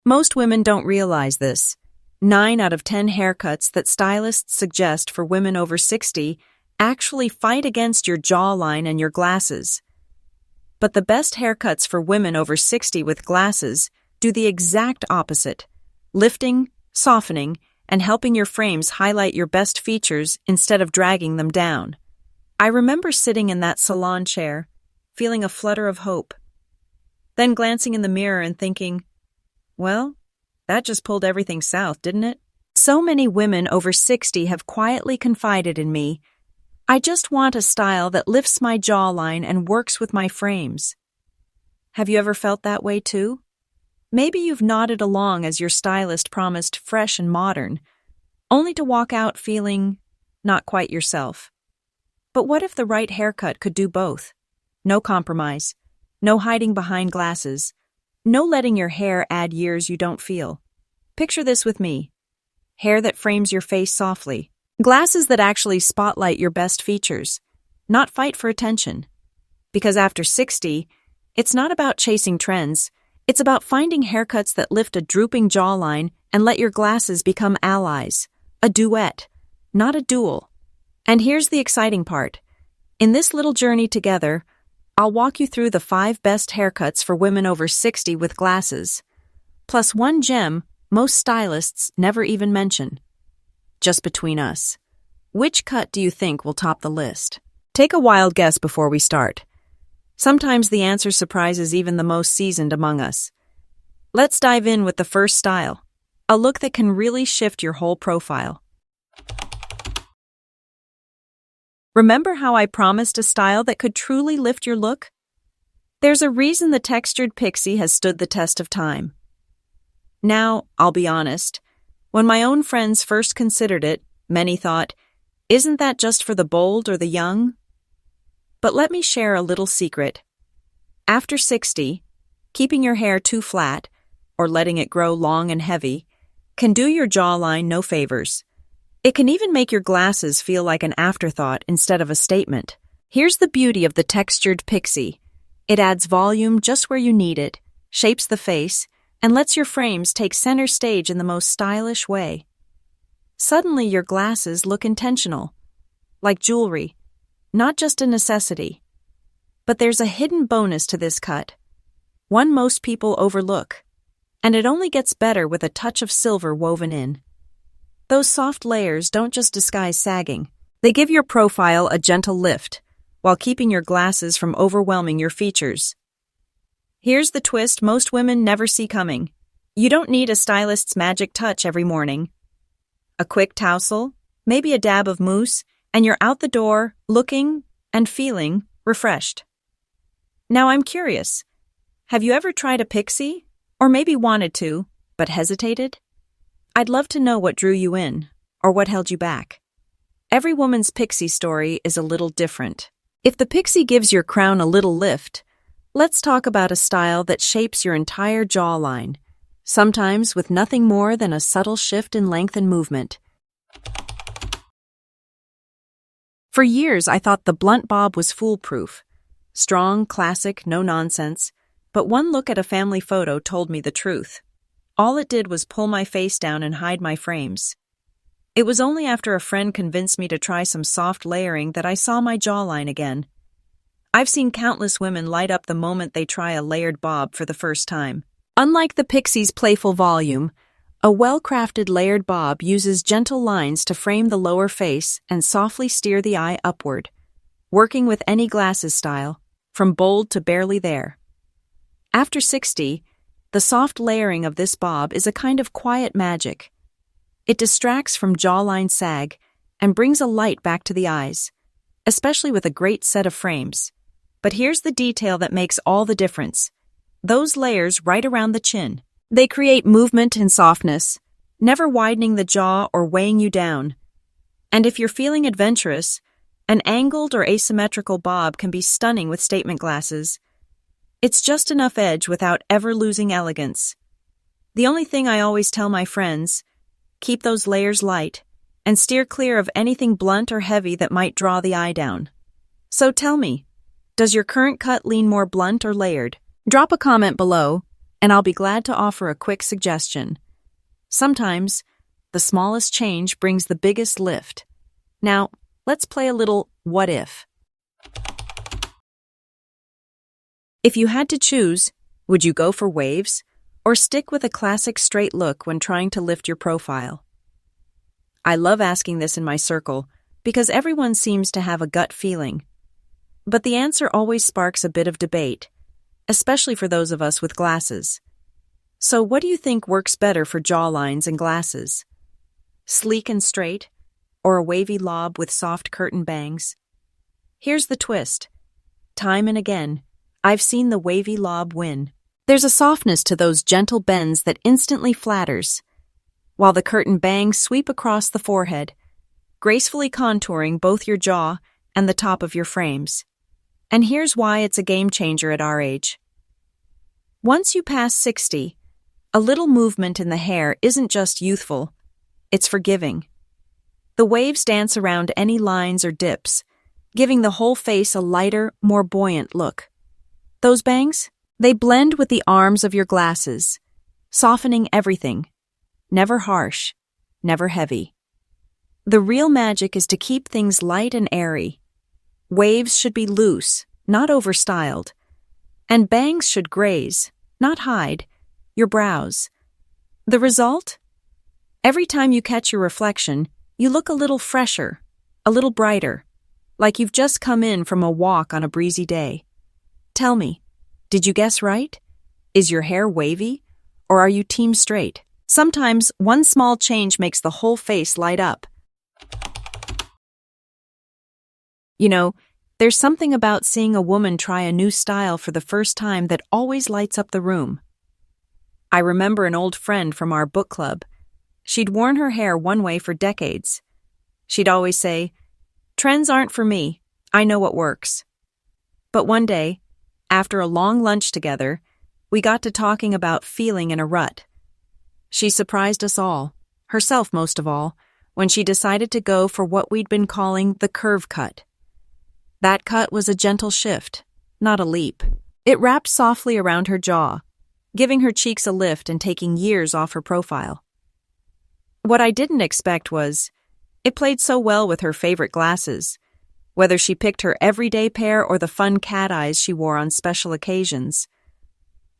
Most women don't realize this. 9 out of 10 haircuts that stylists suggest for women over 60 actually fight against your jawline and your glasses. But the best haircuts for women over 60 with glasses do the exact opposite, lifting, softening, and helping your frames highlight your best features instead of dragging them down. I remember sitting in that salon chair, feeling a flutter of hope, then glancing in the mirror and thinking, well, that just pulled everything south, didn't it? So many women over 60 have quietly confided in me, I just want a style that lifts my jawline and works with my frames. Have you ever felt that way too? Maybe you've nodded along as your stylist promised fresh and modern, only to walk out feeling not quite yourself. But what if the right haircut could do both? No compromise, no hiding behind glasses, no letting your hair add years you don't feel. Picture this with me. Hair that frames your face softly. Glasses that actually spotlight your best features, not fight for attention. Because after 60, it's not about chasing trends, it's about finding haircuts that lift a drooping jawline and let your glasses become allies. A duet, not a duel. And here's the exciting part. In this little journey together, I'll walk you through the 5 best haircuts for women over 60 with glasses. Plus one gem most stylists never even mention. Just between us, which cut do you think will top the list? Take a wild guess before we start. Sometimes the answer surprises even the most seasoned among us. Let's dive in with the first style, a look that can really shift your whole profile. Remember how I promised a style that could truly lift your look? There's a reason the textured Pixie has stood the test of time. Now, I'll be honest, when my own friends first considered it, many thought, isn't that just for the bold or the young? But let me share a little secret. After 60, keeping your hair too flat, or letting it grow long and heavy, can do your jawline no favors. It can even make your glasses feel like an afterthought instead of a statement. Here's the beauty of the textured Pixie. It adds volume just where you need it, shapes the face, and lets your frames take center stage in the most stylish way. Suddenly your glasses look intentional, like jewelry, not just a necessity. But there's a hidden bonus to this cut, one most people overlook, and it only gets better with a touch of silver woven in. Those soft layers don't just disguise sagging, they give your profile a gentle lift, while keeping your glasses from overwhelming your features. Here's the twist most women never see coming. You don't need a stylist's magic touch every morning. A quick tousle, maybe a dab of mousse, and you're out the door, looking and feeling refreshed. Now I'm curious, have you ever tried a Pixie? Or maybe wanted to, but hesitated? I'd love to know what drew you in, or what held you back. Every woman's Pixie story is a little different. If the Pixie gives your crown a little lift, let's talk about a style that shapes your entire jawline, sometimes with nothing more than a subtle shift in length and movement. For years, I thought the blunt bob was foolproof. Strong, classic, no nonsense, but one look at a family photo told me the truth. All it did was pull my face down and hide my frames. It was only after a friend convinced me to try some soft layering that I saw my jawline again. I've seen countless women light up the moment they try a layered bob for the first time. Unlike the Pixie's playful volume, a well-crafted layered bob uses gentle lines to frame the lower face and softly steer the eye upward, working with any glasses style, from bold to barely there. After 60, the soft layering of this bob is a kind of quiet magic. It distracts from jawline sag and brings a light back to the eyes, especially with a great set of frames. But here's the detail that makes all the difference. Those layers right around the chin. They create movement and softness, never widening the jaw or weighing you down. And if you're feeling adventurous, an angled or asymmetrical bob can be stunning with statement glasses. It's just enough edge without ever losing elegance. The only thing I always tell my friends, keep those layers light and steer clear of anything blunt or heavy that might draw the eye down. So tell me, does your current cut lean more blunt or layered? Drop a comment below, And I'll be glad to offer a quick suggestion. Sometimes, the smallest change brings the biggest lift. Now, let's play a little what if. If you had to choose, would you go for waves or stick with a classic straight look when trying to lift your profile? I love asking this in my circle because everyone seems to have a gut feeling. But the answer always sparks a bit of debate, especially for those of us with glasses. So what do you think works better for jawlines and glasses? Sleek and straight, or a wavy lob with soft curtain bangs? Here's the twist. Time and again, I've seen the wavy lob win. There's a softness to those gentle bends that instantly flatters, while the curtain bangs sweep across the forehead, gracefully contouring both your jaw and the top of your frames. And here's why it's a game changer at our age. Once you pass 60, a little movement in the hair isn't just youthful, it's forgiving. The waves dance around any lines or dips, giving the whole face a lighter, more buoyant look. Those bangs? They blend with the arms of your glasses, softening everything. Never harsh, never heavy. The real magic is to keep things light and airy. Waves should be loose, not overstyled. And bangs should graze, not hide, your brows. The result? Every time you catch your reflection, you look a little fresher, a little brighter, like you've just come in from a walk on a breezy day. Tell me, did you guess right? Is your hair wavy, or are you team straight? Sometimes one small change makes the whole face light up. You know, there's something about seeing a woman try a new style for the first time that always lights up the room. I remember an old friend from our book club. She'd worn her hair one way for decades. She'd always say, "Trends aren't for me. I know what works." But one day, after a long lunch together, we got to talking about feeling in a rut. She surprised us all, herself most of all, when she decided to go for what we'd been calling the curve cut. That cut was a gentle shift, not a leap. It wrapped softly around her jaw, giving her cheeks a lift and taking years off her profile. What I didn't expect was, it played so well with her favorite glasses, whether she picked her everyday pair or the fun cat eyes she wore on special occasions.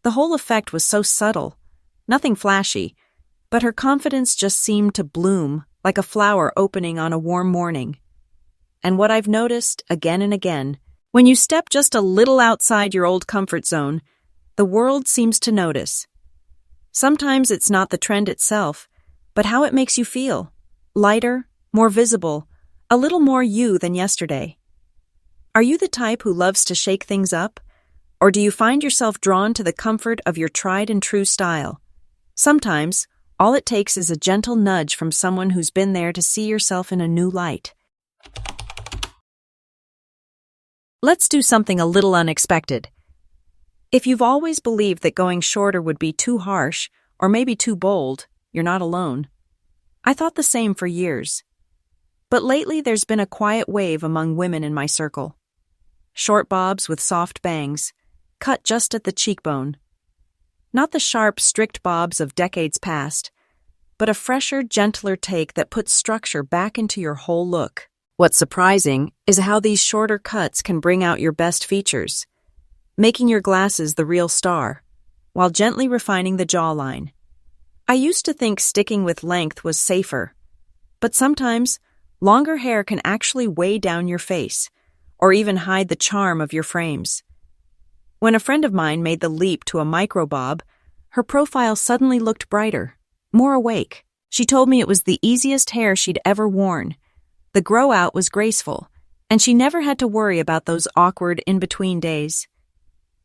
The whole effect was so subtle, nothing flashy, but her confidence just seemed to bloom like a flower opening on a warm morning. And what I've noticed again and again, when you step just a little outside your old comfort zone, the world seems to notice. Sometimes it's not the trend itself, but how it makes you feel. Lighter, more visible, a little more you than yesterday. Are you the type who loves to shake things up? Or do you find yourself drawn to the comfort of your tried and true style? Sometimes, all it takes is a gentle nudge from someone who's been there to see yourself in a new light. Let's do something a little unexpected. If you've always believed that going shorter would be too harsh, or maybe too bold, you're not alone. I thought the same for years. But lately there's been a quiet wave among women in my circle. Short bobs with soft bangs, cut just at the cheekbone. Not the sharp, strict bobs of decades past, but a fresher, gentler take that puts structure back into your whole look. What's surprising is how these shorter cuts can bring out your best features, making your glasses the real star, while gently refining the jawline. I used to think sticking with length was safer, but sometimes longer hair can actually weigh down your face, or even hide the charm of your frames. When a friend of mine made the leap to a micro bob, her profile suddenly looked brighter, more awake. She told me it was the easiest hair she'd ever worn. The grow out was graceful, and she never had to worry about those awkward in-between days.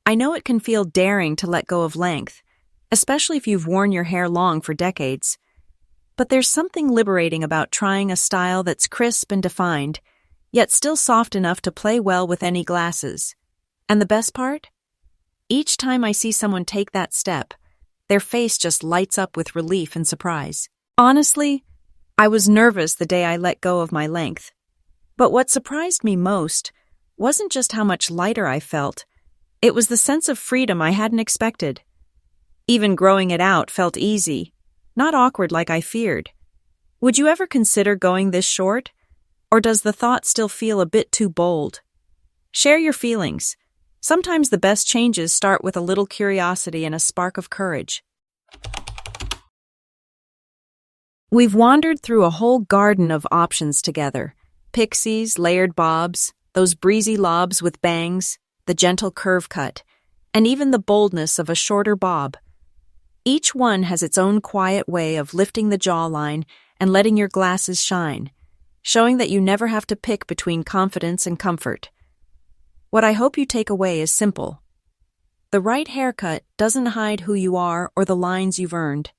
I know it can feel daring to let go of length, especially if you've worn your hair long for decades. But there's something liberating about trying a style that's crisp and defined, yet still soft enough to play well with any glasses. And the best part? Each time I see someone take that step, their face just lights up with relief and surprise. Honestly, I was nervous the day I let go of my length. But what surprised me most wasn't just how much lighter I felt, it was the sense of freedom I hadn't expected. Even growing it out felt easy, not awkward like I feared. Would you ever consider going this short? Or does the thought still feel a bit too bold? Share your feelings. Sometimes the best changes start with a little curiosity and a spark of courage. We've wandered through a whole garden of options together. Pixies, layered bobs, those breezy lobs with bangs, the gentle curve cut, and even the boldness of a shorter bob. Each one has its own quiet way of lifting the jawline and letting your glasses shine, showing that you never have to pick between confidence and comfort. What I hope you take away is simple. The right haircut doesn't hide who you are or the lines you've earned.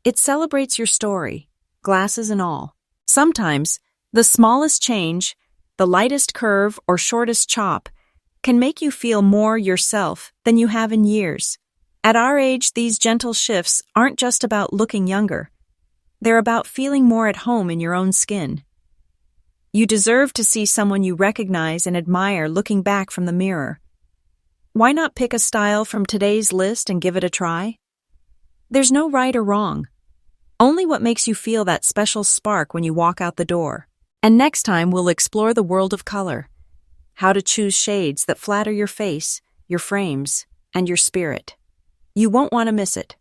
It celebrates your story, glasses and all. Sometimes, the smallest change, the lightest curve or shortest chop, can make you feel more yourself than you have in years. At our age, these gentle shifts aren't just about looking younger. They're about feeling more at home in your own skin. You deserve to see someone you recognize and admire looking back from the mirror. Why not pick a style from today's list and give it a try? There's no right or wrong. Only what makes you feel that special spark when you walk out the door. And next time we'll explore the world of color. How to choose shades that flatter your face, your frames, and your spirit. You won't want to miss it.